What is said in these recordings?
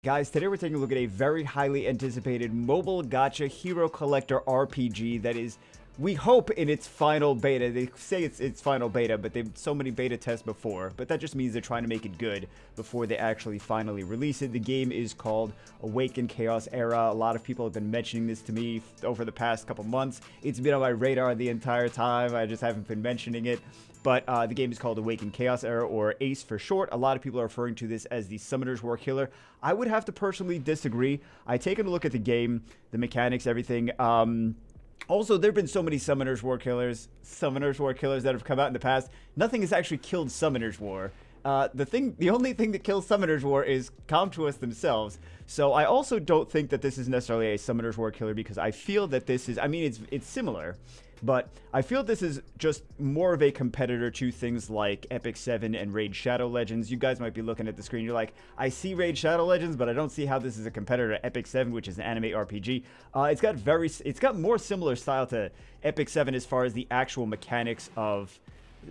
Guys, today we're taking a look at a very highly anticipated mobile gacha hero collector RPG that is, we hope, in its final beta. They say it's its final beta, but they've so many beta tests before, but that just means they're trying to make it good before they actually finally release it. The game is called Awaken Chaos Era. A lot of people have been mentioning this to me over the past couple months. It's been on my radar the entire time. I just haven't been mentioning it. But the game is called Awaken Chaos Era, or ACE for short. A lot of people are referring to this as the Summoner's War Killer. I would have to personally disagree. I've taken a look at the game, the mechanics, everything. Also, there have been so many Summoner's War Killers that have come out in the past. Nothing has actually killed Summoner's War. The only thing that kills Summoner's War is Comtuous themselves. So I also don't think that this is necessarily a Summoner's War Killer, because I feel that this is, I mean, it's similar. But I feel this is just more of a competitor to things like Epic 7 and Raid Shadow Legends. You guys might be looking at the screen. You're like, I see Raid Shadow Legends, but I don't see how this is a competitor to Epic 7, which is an anime RPG. It's got more similar style to Epic 7 as far as the actual mechanics of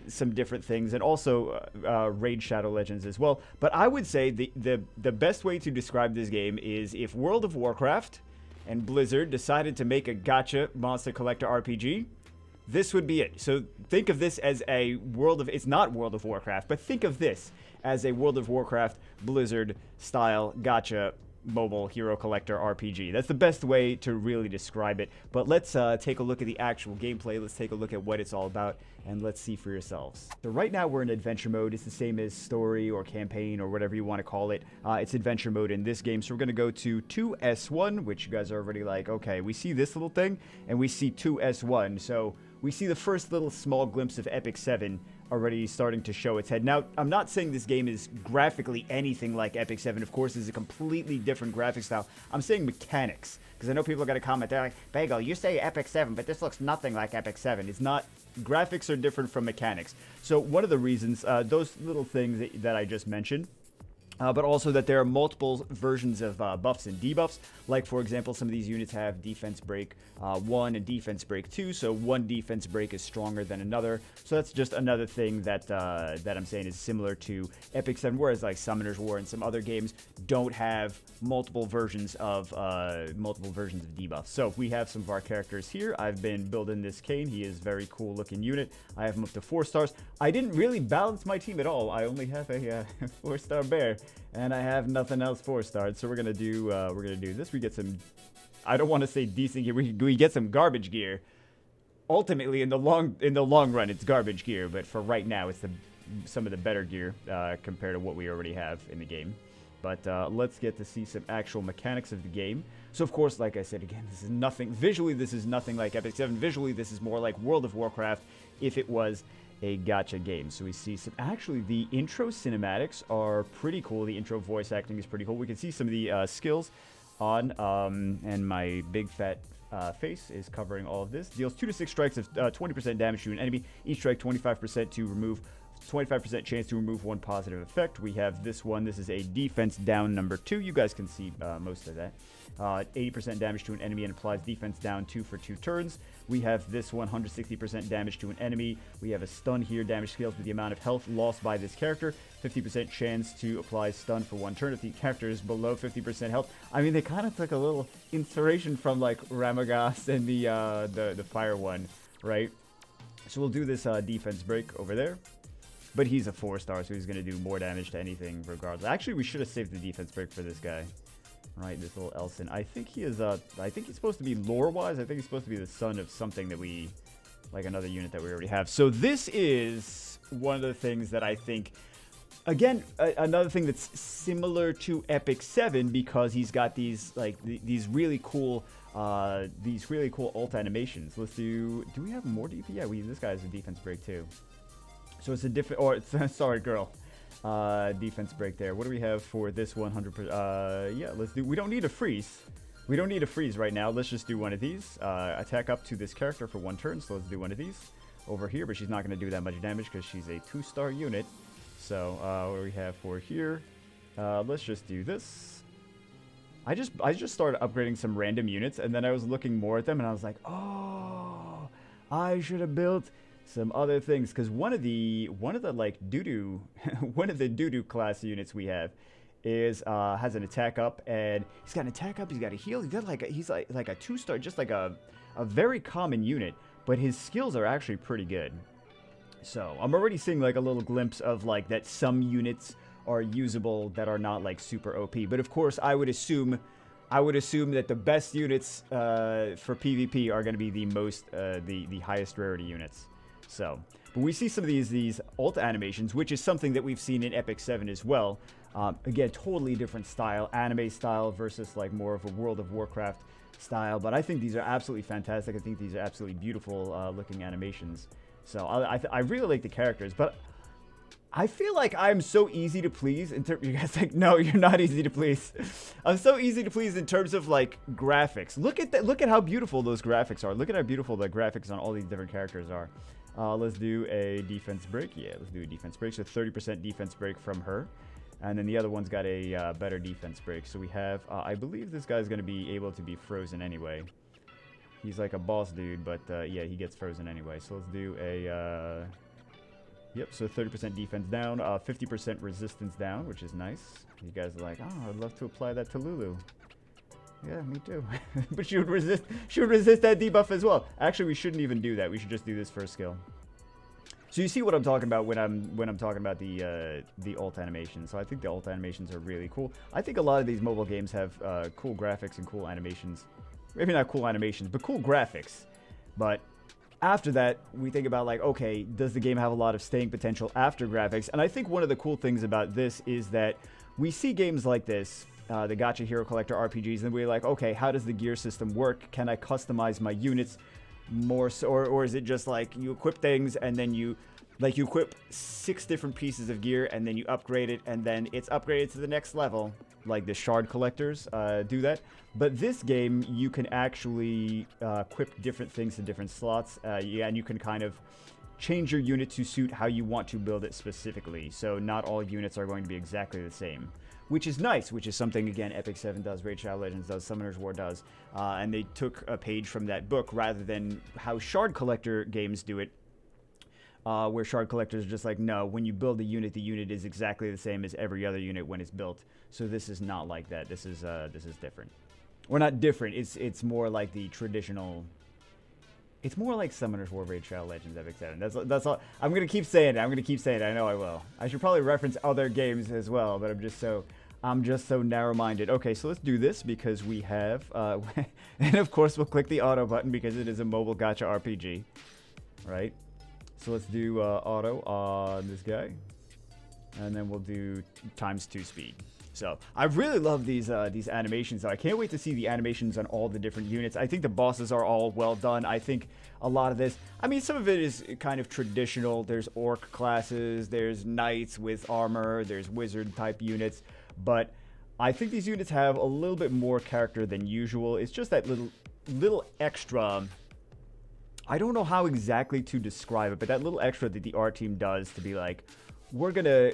some different things, and also Raid Shadow Legends as well. But I would say the best way to describe this game is if World of Warcraft and Blizzard decided to make a gacha monster collector RPG, this would be it. So think of this as a it's not World of Warcraft, but think of this as a World of Warcraft Blizzard style gacha mobile hero collector RPG. That's the best way to really describe it. But let's take a look at the actual gameplay. Let's take a look at what it's all about, and let's see for yourselves. So right now we're in adventure mode. It's the same as story or campaign or whatever you want to call it. It's adventure mode in this game. So we're going to go to 2S1, which you guys are already like, okay, we see this little thing, and we see 2S1. So we see the first little small glimpse of Epic 7 already starting to show its head. Now, I'm not saying this game is graphically anything like Epic 7. Of course, it's a completely different graphic style. I'm saying mechanics, because I know people are going to comment. They're like, Bagel, you say Epic 7, but this looks nothing like Epic 7. It's not. Graphics are different from mechanics. So one of the reasons, those little things that I just mentioned, but also that there are multiple versions of buffs and debuffs. Like, for example, some of these units have defense break 1 and defense break 2, so one defense break is stronger than another. So that's just another thing that I'm saying is similar to Epic 7, whereas like Summoner's War and some other games don't have multiple versions of debuffs. So we have some of our characters here. I've been building this Kane. He is a very cool looking unit. I have him up to 4 stars. I didn't really balance my team at all. I only have a 4-star bear, and I have nothing else 4-starred. So we're gonna do this. We get some, I don't want to say decent gear. We get some garbage gear. Ultimately, in the long run, it's garbage gear. But for right now, it's some of the better gear compared to what we already have in the game. But let's get to see some actual mechanics of the game. So of course, like I said again, this is nothing visually. This is nothing like Epic 7. Visually, this is more like World of Warcraft if it was a gacha game. So we see some, actually the intro cinematics are pretty cool. The intro voice acting is pretty cool. We can see some of the skills on, and my big fat face is covering all of this. Deals 2 to 6 strikes of 20% damage to an enemy. Each strike 25% to remove 25% chance to remove one positive effect. We have this one. This is a defense down number 2. You guys can see most of that. 80% damage to an enemy and applies defense down 2 for 2 turns. We have this 160% damage to an enemy. We have a stun here. Damage scales with the amount of health lost by this character. 50% chance to apply stun for 1 turn if the character is below 50% health. I mean, they kind of took a little inspiration from like Ramagas and the fire one, right? So we'll do this defense break over there. But he's a 4-star, so he's going to do more damage to anything regardless. Actually, we should have saved the defense break for this guy. Right, this little Elson. I think he is, I think he's supposed to be lore-wise. I think he's supposed to be the son of something that we, like another unit that we already have. So this is one of the things that I think, again, another thing that's similar to Epic 7, because he's got these, like, these really cool ult animations. Let's do we have more DP? Yeah, this guy has a defense break too. So it's a different, or it's, sorry, girl. Defense break there. What do we have for this 100%? Yeah, let's do, we don't need a freeze. We don't need a freeze right now. Let's just do one of these. Attack up to this character for 1 turn. So let's do one of these over here, but she's not going to do that much damage because she's a 2-star unit. So what do we have for here? Let's just do this. I just started upgrading some random units, and then I was looking more at them, and I was like, oh, I should have built some other things, because one of the like doo-doo one of the doo-doo class units we have is has an attack up, and he's got an attack up. He's got a heal. He's got like a 2-star, just like a very common unit. But his skills are actually pretty good. So I'm already seeing like a little glimpse of like that some units are usable that are not like super OP. But of course, I would assume that the best units for PvP are going to be the most the highest rarity units. So, but we see some of these ult animations, which is something that we've seen in Epic 7 as well. Again, totally different style, anime style versus like more of a World of Warcraft style. But I think these are absolutely fantastic. I think these are absolutely beautiful looking animations. So I really like the characters, but I feel like I'm so easy to please. You guys like, no, you're not easy to please. I'm so easy to please in terms of like graphics. Look at that. Look at how beautiful those graphics are. Look at how beautiful the graphics on all these different characters are. Let's do a defense break. Yeah, let's do a defense break. So 30% defense break from her. And then the other one's got a better defense break. So we have, I believe this guy's going to be able to be frozen anyway. He's like a boss dude, but yeah, he gets frozen anyway. So let's do a, yep, so 30% defense down, 50% resistance down, which is nice. You guys are like, oh, I'd love to apply that to Lulu. Yeah, me too. But she would resist that debuff as well. Actually, we shouldn't even do that. We should just do this first skill. So you see what I'm talking about when I'm talking about the ult animations. So I think the ult animations are really cool. I think a lot of these mobile games have cool graphics and cool animations. Maybe not cool animations, but cool graphics. But after that, we think about like, okay, does the game have a lot of staying potential after graphics? And I think one of the cool things about this is that we see games like this, the Gacha Hero Collector RPGs, and we're like, okay, how does the gear system work? Can I customize my units more so, or is it just like you equip things and then you equip 6 different pieces of gear and then you upgrade it and then it's upgraded to the next level, like the shard collectors do that. But this game, you can actually equip different things to different slots, yeah, and you can kind of change your unit to suit how you want to build it specifically. So not all units are going to be exactly the same, which is nice, which is something, again, Epic 7 does, Raid Shadow Legends does, Summoner's War does, and they took a page from that book rather than how shard collector games do it, where shard collectors are just like, no, when you build the unit is exactly the same as every other unit when it's built. So this is not like that. This is different. Or not different. It's more like the traditional. It's more like Summoner's War, Raid Shadow Legends, Epic 7. That's all. I'm gonna keep saying it. I know I will. I should probably reference other games as well, but I'm just so narrow-minded. Okay, so let's do this because we have, and of course we'll click the auto button because it is a mobile gacha RPG, right? So let's do auto on this guy, and then we'll do ×2 speed. So I really love these animations. I can't wait to see the animations on all the different units. I think the bosses are all well done. I think a lot of this, I mean, some of it is kind of traditional. There's orc classes, there's knights with armor, there's wizard type units, but I think these units have a little bit more character than usual. It's just that little extra. I don't know how exactly to describe it, but that little extra that the art team does to be like, we're gonna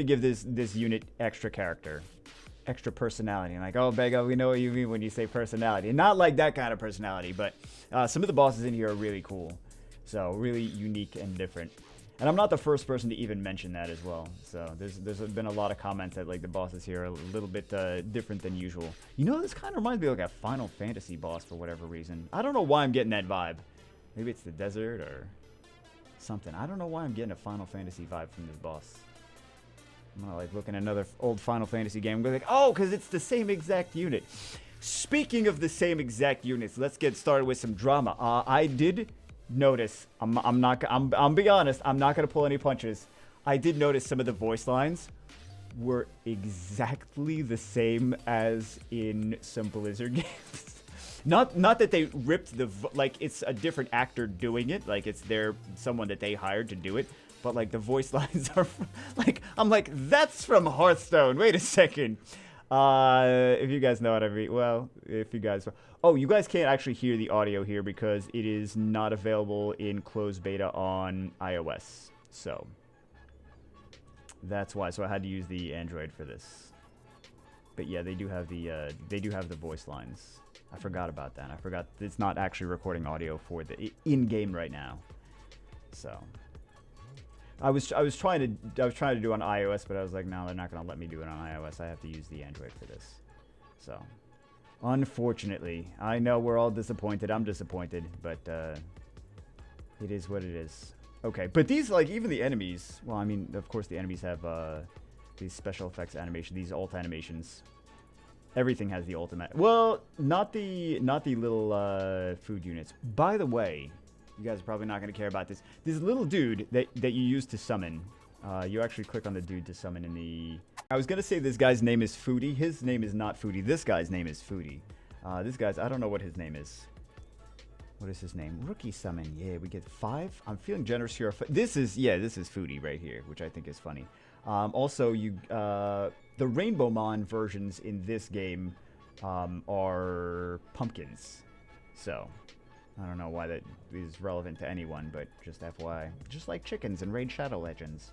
give this unit extra character, extra personality. And like, oh, Bega, we know what you mean when you say personality. And not like that kind of personality, but some of the bosses in here are really cool. So really unique and different. And I'm not the first person to even mention that as well. So there's been a lot of comments that like the bosses here are a little bit different than usual. You know, this kind of reminds me of like a Final Fantasy boss for whatever reason. I don't know why I'm getting that vibe. Maybe it's the desert or something. I don't know why I'm getting a Final Fantasy vibe from this boss. I'm gonna like look at another old Final Fantasy game and go like, oh, because it's the same exact unit. Speaking of the same exact units, let's get started with some drama. I did notice. I'm be honest. I'm not gonna pull any punches. I did notice some of the voice lines were exactly the same as in some Blizzard games. Not that they ripped like it's a different actor doing it. Like it's someone that they hired to do it. But like the voice lines are like, I'm like, that's from Hearthstone. Wait a second. If you guys know what I mean. Well, if you guys, oh, you guys can't actually hear the audio here because it is not available in closed beta on iOS. So that's why. So I had to use the Android for this. But yeah, they do have the voice lines. I forgot about that. I forgot it's not actually recording audio for the in-game right now. So. I was trying to do on iOS, but I was like, no, they're not gonna let me do it on iOS. I have to use the Android for this. So, unfortunately, I know we're all disappointed. I'm disappointed, but it is what it is. Okay, but these, like, even the enemies. Well, I mean, of course, the enemies have these special effects animation, these alt animations. Everything has the ultimate. Well, not the little food units. By the way, you guys are probably not going to care about this. This little dude that you use to summon. You actually click on the dude to summon in the... I was going to say this guy's name is Foodie. His name is not Foodie. This guy's name is Foodie. This guy's... I don't know what his name is. What is his name? Rookie summon. Yeah, we get 5. I'm feeling generous here. This is Foodie right here, which I think is funny. Also, the Rainbow Mon versions in this game are pumpkins. So, I don't know why that is relevant to anyone, but just FYI. Just like chickens in Raid Shadow Legends.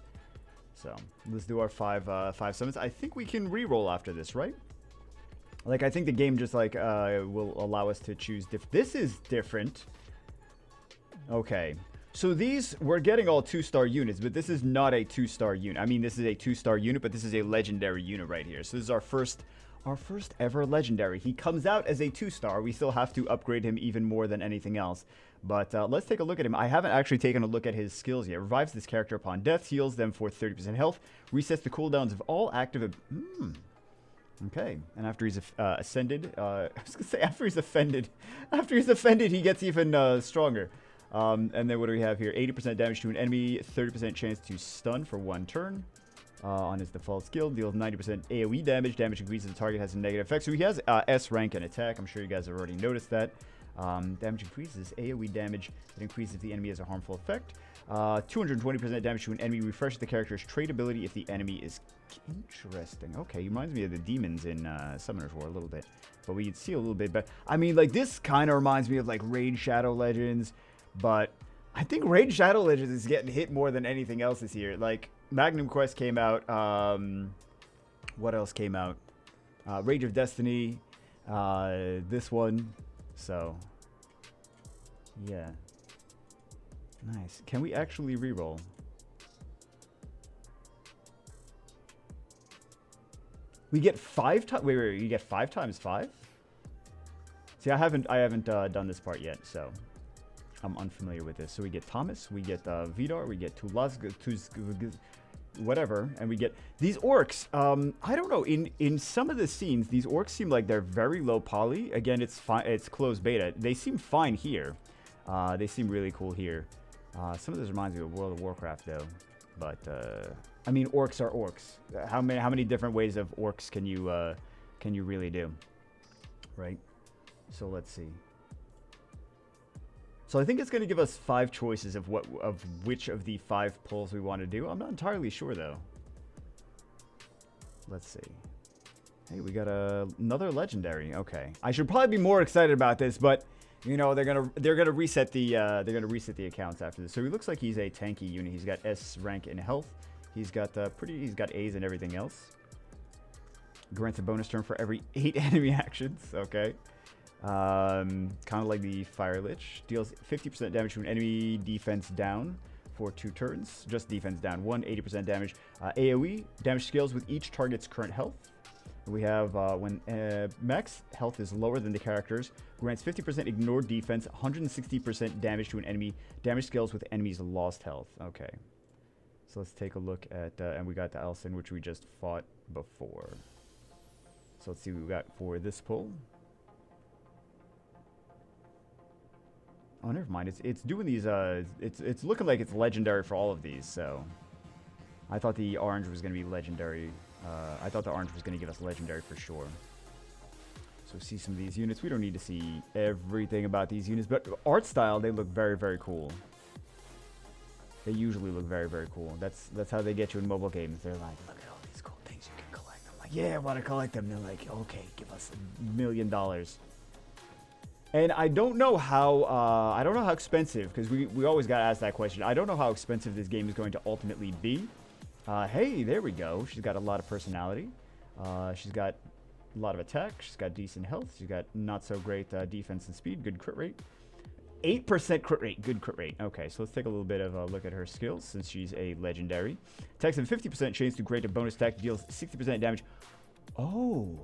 So, let's do our 5 summons. I think we can reroll after this, right? Like, I think the game just, like, will allow us to choose this is different. Okay. So these, we're getting all 2-star units, but this is not a 2-star unit. I mean, this is a 2-star unit, but this is a legendary unit right here. So this is our first ever legendary. He comes out as a 2-star. We still have to upgrade him even more than anything else. But let's take a look at him. I haven't actually taken a look at his skills yet. Revives this character upon death, heals them for 30% health, resets the cooldowns of all active... Okay, and after he's ascended, I was gonna say after he's offended. After he's offended, he gets even stronger. And then what do we have here? 80% damage to an enemy, 30% chance to stun for 1 turn. On his default skill, deals 90% AoE damage. Damage increases the target has a negative effect. So he has S rank and attack. I'm sure you guys have already noticed that. Damage increases AoE damage that increases if the enemy has a harmful effect. 220% damage to an enemy. Refreshes the character's trait ability if the enemy is interesting. Okay, he reminds me of the demons in Summoner's War a little bit. But we can see a little bit better. I mean, like, this kind of reminds me of, like, Raid Shadow Legends. But I think Raid Shadow Legends is getting hit more than anything else this year. Like, Magnum Quest came out. What else came out? Rage of Destiny. This one. So, yeah. Nice. Can we actually reroll? We get 5 times. Wait. You get 5 times 5? See, I haven't done this part yet, so I'm unfamiliar with this. So we get Thomas, we get Vidar, we get Tulaz, whatever, and we get these orcs. I don't know. In some of the scenes, these orcs seem like they're very low poly. Again, it's fine. It's closed beta. They seem fine here. They seem really cool here. Some of this reminds me of World of Warcraft, though. But I mean, orcs are orcs. How many different ways of orcs can you really do? Right. So let's see. So I think it's going to give us 5 choices of which of the 5 pulls we want to do. I'm not entirely sure though. Let's see. Hey, we got another legendary. Okay, I should probably be more excited about this, but you know they're gonna reset the accounts after this. So he looks like he's a tanky unit. He's got S rank in health. He's got he's got A's and everything else. Grants a bonus turn for every 8 enemy actions. Okay. Kind of like the Fire Lich. Deals 50% damage to an enemy defense down for 2 turns. Just defense down 1, 80% damage. AoE, damage scales with each target's current health. We have when max health is lower than the character's, grants 50% ignored defense, 160% damage to an enemy. Damage scales with enemies lost health. Okay. So let's take a look at, and we got the Elson, which we just fought before. So let's see what we got for this pull. Oh, never mind. It's doing these. It's looking like it's legendary for all of these. So, I thought the orange was going to be legendary. I thought the orange was going to give us legendary for sure. So see some of these units. We don't need to see everything about these units, but art style, they look very, very cool. They usually look very, very cool. That's how they get you in mobile games. They're like, look at all these cool things you can collect. I'm like, yeah, I want to collect them. They're like, okay, give us $1 million. And I don't know how expensive, because we always got to ask that question. I don't know how expensive this game is going to ultimately be. Hey, there we go. She's got a lot of personality. She's got a lot of attack. She's got decent health. She's got not so great defense and speed. Good crit rate. 8% crit rate. Good crit rate. Okay, so let's take a little bit of a look at her skills since she's a legendary. Attacks have 50% chance to grant a bonus attack, deals 60% damage. Oh,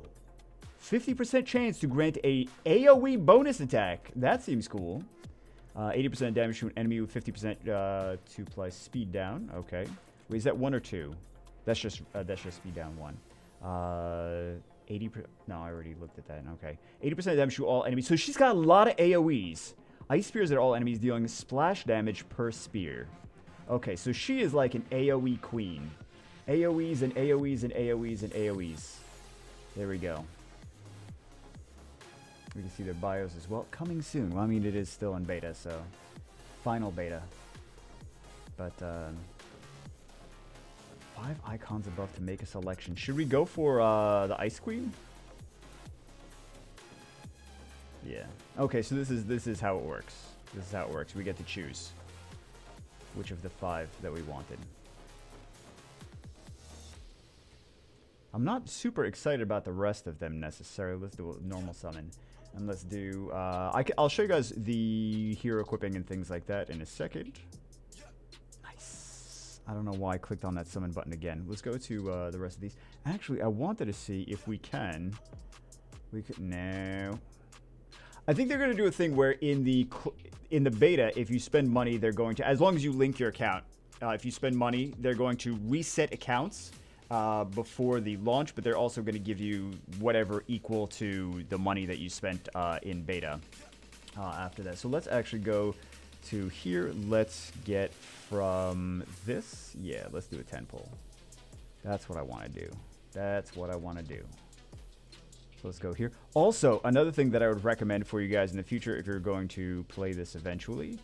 50% chance to grant a AoE bonus attack. That seems cool. 80% damage to an enemy with 50% to apply speed down. Okay. Wait, is that 1 or 2? That's just speed down 1. 80%. No, I already looked at that. Okay. 80% damage to all enemies. So she's got a lot of AoEs. Ice spears at all enemies, dealing splash damage per spear. Okay, so she is like an AoE queen. AoEs and AoEs and AoEs and AoEs. There we go. We can see their bios as well. Coming soon. Well, I mean, it is still in beta, so final beta. But 5 icons above to make a selection. Should we go for the Ice Queen? Yeah. Okay, so this is how it works. This is how it works. We get to choose which of the 5 that we wanted. I'm not super excited about the rest of them necessarily. Let's do a normal summon. And let's do... I'll show you guys the hero equipping and things like that in a second. Nice. I don't know why I clicked on that summon button again. Let's go to the rest of these. Actually, I wanted to see if we can... We could... No. I think they're going to do a thing where in the beta, if you spend money, they're going to... As long as you link your account, if you spend money, they're going to reset accounts before the launch, but they're also going to give you whatever equal to the money that you spent in beta after that. So let's actually go to here. Let's get from this. Yeah, let's do a 10 pull. That's what I want to do. That's what I want to do. So let's go here. Also, another thing that I would recommend for you guys in the future, if you're going to play this eventually,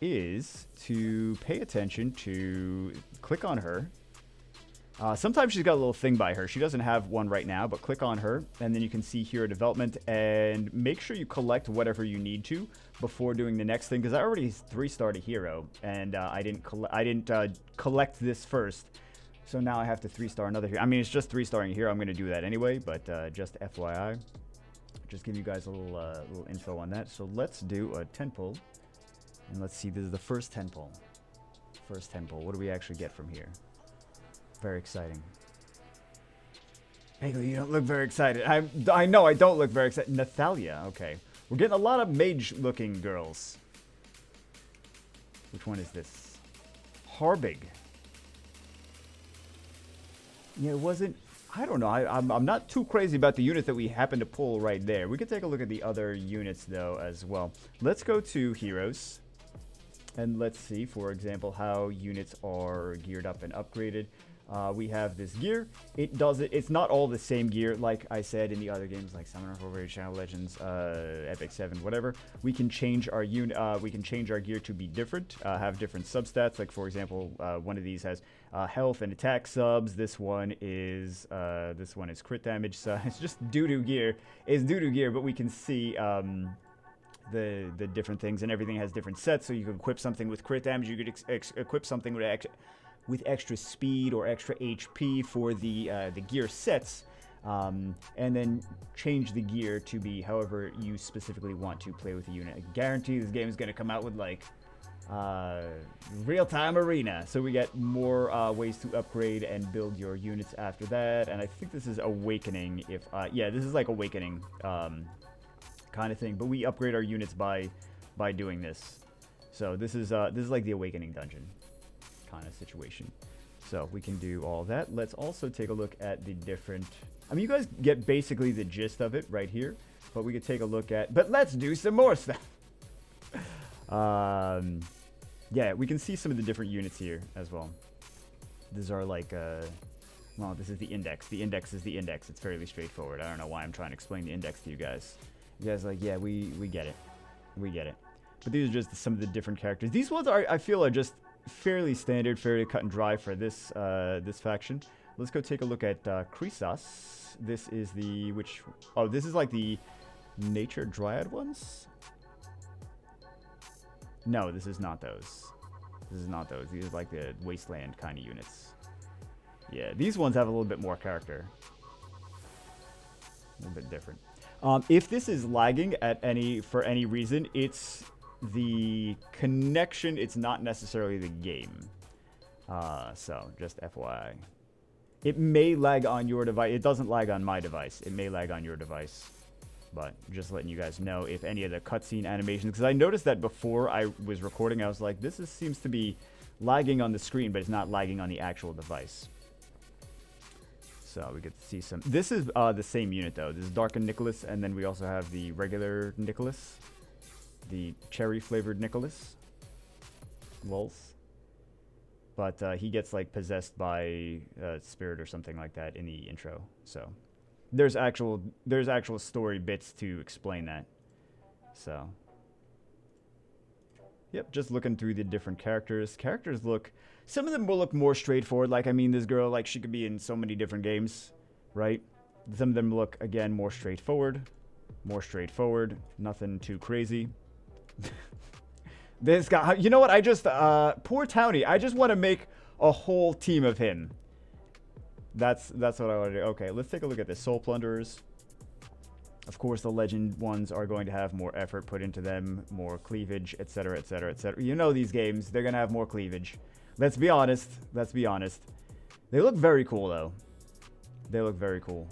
is to pay attention to click on her. Sometimes she's got a little thing by her. She doesn't have one right now, but click on her, and then you can see hero development, and make sure you collect whatever you need to before doing the next thing, because I already 3-starred a hero, and I didn't collect this first, so now I have to 3-star another hero. I mean, it's just 3-starring a hero. I'm going to do that anyway, but just FYI, just give you guys a little info on that. So let's do a 10 pull, and let's see. This is the first 10 pull. First 10 pull. What do we actually get from here? Very exciting. Bagel, you don't look very excited. I know I don't look very excited. Nathalia, okay. We're getting a lot of mage-looking girls. Which one is this? Harbig. Yeah, it wasn't... I don't know. I'm not too crazy about the unit that we happen to pull right there. We could take a look at the other units, though, as well. Let's go to heroes. And let's see, for example, how units are geared up and upgraded. We have this gear. It's not all the same gear, like I said in the other games, like Summoner of Overrated Shadow Legends, Epic 7, whatever. We can change our we can change our gear to be different, have different substats. Like for example, one of these has health and attack subs. This one is crit damage. So it's just doo-doo gear. It's doo-doo gear, but we can see the different things, and everything has different sets. So you can equip something with crit damage. You could equip something with extra speed or extra HP for the gear sets, and then change the gear to be however you specifically want to play with the unit. I guarantee this game is going to come out with like real-time arena, so we get more ways to upgrade and build your units after that. And I think this is Awakening. Yeah, this is like Awakening kind of thing, but we upgrade our units by doing this. So this is like the Awakening dungeon kind of situation. So we can do all that. Let's also take a look at the different... I mean, you guys get basically the gist of it right here, but we could take a look at... But let's do some more stuff! Yeah, we can see some of the different units here as well. These are like... well, this is the index. The index is the index. It's fairly straightforward. I don't know why I'm trying to explain the index to you guys. You guys are like, yeah, we get it. We get it. But these are just some of the different characters. These ones I feel are just fairly standard, fairly cut and dry for this this faction. Let's go take a look at Chrysos. This is the this is like the Nature Dryad ones. No, this is not those. This is not those. These are like the Wasteland kind of units. Yeah, these ones have a little bit more character. A little bit different. If this is lagging for any reason, it's the connection, it's not necessarily the game. So, just FYI. It may lag on your device. It doesn't lag on my device. It may lag on your device. But just letting you guys know if any of the cutscene animations, because I noticed that before I was recording, I was like, seems to be lagging on the screen, but it's not lagging on the actual device. So we get to see some. This is the same unit though. This is Darkened Nicholas, and then we also have the regular Nicholas, the cherry flavored Nicholas. Lulz. But he gets like possessed by a spirit or something like that in the intro. So there's actual story bits to explain that. So yep, just looking through the different characters. Characters look, some of them will look more straightforward. Like, I mean, this girl, like, she could be in so many different games, right? Some of them look, again, more straightforward. Nothing too crazy. This guy, you know what? I just, poor Townie. I just want to make a whole team of him. That's what I want to do. Okay, let's take a look at the Soul Plunderers. Of course, the legend ones are going to have more effort put into them, more cleavage, etc., etc., etc. You know these games, they're going to have more cleavage. Let's be honest. They look very cool, though. They look very cool.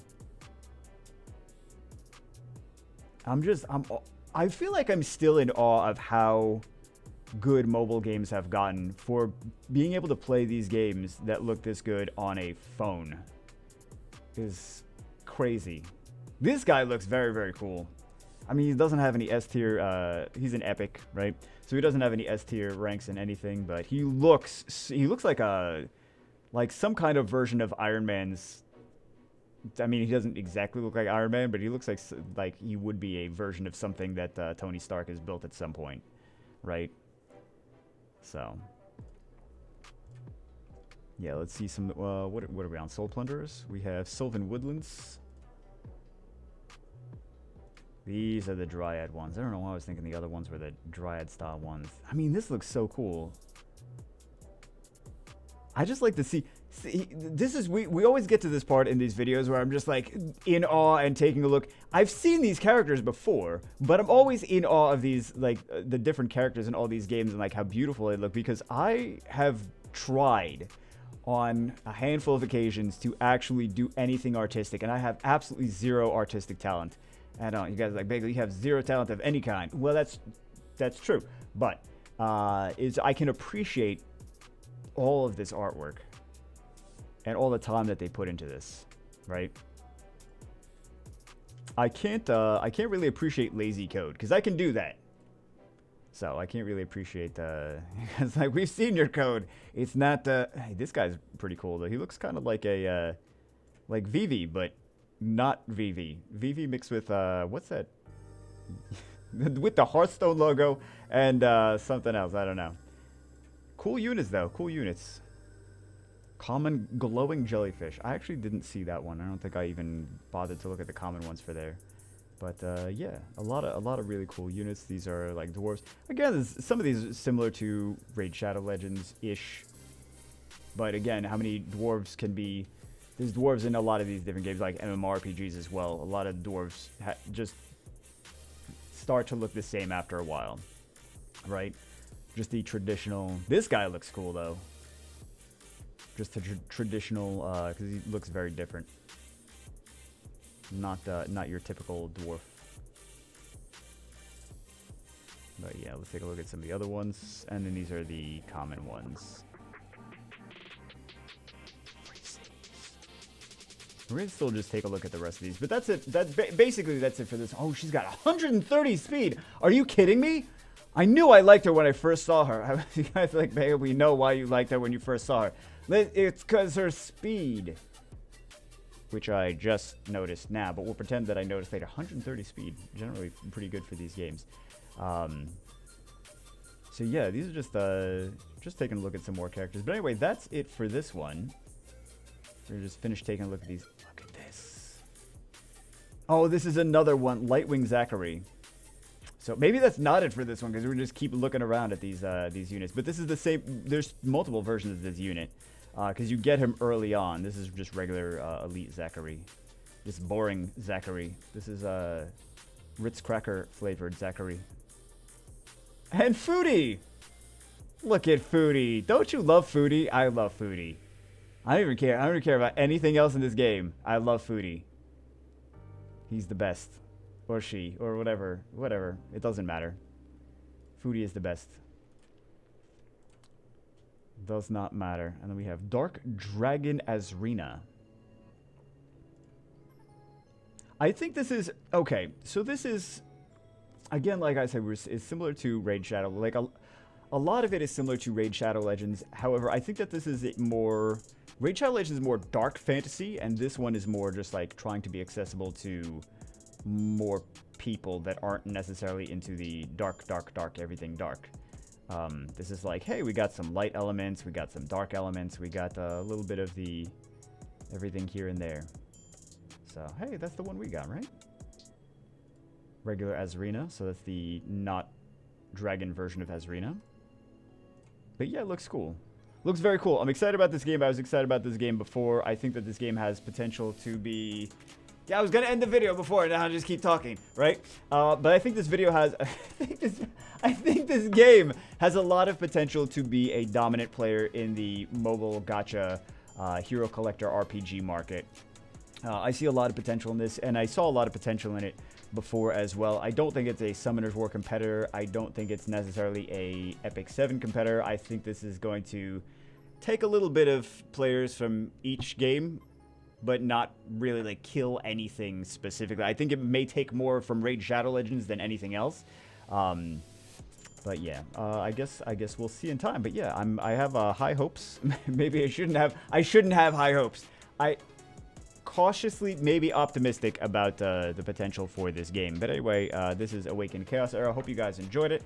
I feel like I'm still in awe of how good mobile games have gotten for being able to play these games that look this good on a phone. Is crazy. This guy looks very, very cool. I mean, he doesn't have any S tier. He's an epic, right? So he doesn't have any S tier ranks in anything, but he looks like some kind of version of Iron Man's. I mean, he doesn't exactly look like Iron Man, but he looks like he would be a version of something that Tony Stark has built at some point, right? So yeah, let's see some. What are we on? Soul Plunderers. We have Sylvan Woodlands. These are the Dryad ones. I don't know why I was thinking the other ones were the Dryad style ones. I mean, this looks so cool. I just like to see this is, we always get to this part in these videos where I'm just like in awe and taking a look. I've seen these characters before, but I'm always in awe of these, like the different characters in all these games and like how beautiful they look, because I have tried on a handful of occasions to actually do anything artistic, and I have absolutely zero artistic talent. I don't. You guys are like, basically, you have zero talent of any kind. Well, that's true. But I can appreciate all of this artwork and all the time that they put into this, right? I can't really appreciate lazy code, because I can do that. So I can't really appreciate it's like, we've seen your code. It's not hey, this guy's pretty cool though. He looks kind of like a like Vivi, but not Vivi. Vivi mixed with what's that? With the Hearthstone logo and something else. I don't know. Cool units though. Cool units. Common glowing jellyfish. I actually didn't see that one. I don't think I even bothered to look at the common ones for there. But yeah, a lot of really cool units. These are like dwarves. Again, some of these are similar to Raid Shadow Legends-ish. But again, how many dwarves can be? There's dwarves in a lot of these different games, like MMORPGs as well. A lot of dwarves just start to look the same after a while, right? Just the traditional. This guy looks cool though. Just the traditional, because he looks very different. Not your typical dwarf. But yeah, let's take a look at some of the other ones, and then these are the common ones. We're gonna still just take a look at the rest of these, but that's it. Basically that's it for this. Oh, she's got 130 speed. Are you kidding me? I knew I liked her when I first saw her. You guys like, babe, we know why you liked her when you first saw her. It's because her speed, which I just noticed now, but we'll pretend that I noticed later. 130 speed, generally pretty good for these games. So yeah, these are just taking a look at some more characters. But anyway, that's it for this one. We're just finished taking a look at these. Look at this. Oh, this is another one, Lightwing Zachary. So maybe that's not it for this one, because we just keep looking around at these units. But this is the same. There's multiple versions of this unit, because you get him early on. This is just regular elite Zachary. This boring Zachary. This is Ritz cracker flavored Zachary. And Foodie! Look at Foodie. Don't you love Foodie? I love Foodie. I don't even care. I don't even care about anything else in this game. I love Foodie. He's the best. Or she. Or whatever. Whatever. It doesn't matter. Foodie is the best. Does not matter. And then we have Dark Dragon Azrina. I think this is... Okay, so this is... Again, like I said, it's similar to Raid Shadow. Like, a lot of it is similar to Raid Shadow Legends. However, I think that this is more... Raid Shadow Legends is more dark fantasy, and this one is more just, like, trying to be accessible to more people that aren't necessarily into the dark, everything dark. This is like, hey, we got some light elements, we got some dark elements, we got a little bit of the everything here and there. So, hey, that's the one we got, right? Regular Azrina, so that's the not dragon version of Azrina. But yeah, it looks cool. Looks very cool. I'm excited about this game. I was excited about this game before. I think that this game has potential to be... Yeah, I was going to end the video before, and now I just keep talking, right? But I think this video has... I think this game has a lot of potential to be a dominant player in the mobile gacha hero collector RPG market. I see a lot of potential in this, and I saw a lot of potential in it before as well. I don't think it's a Summoner's War competitor. I don't think it's necessarily a Epic 7 competitor. I think this is going to take a little bit of players from each game, but not really like kill anything specifically. I think it may take more from Raid Shadow Legends than anything else. But yeah, I guess we'll see in time. But yeah, I have high hopes. Maybe I shouldn't have high hopes. I cautiously maybe optimistic about the potential for this game. But anyway, this is Awaken Chaos Era. I hope you guys enjoyed it.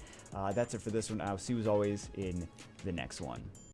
That's it for this one. I'll see you as always in the next one.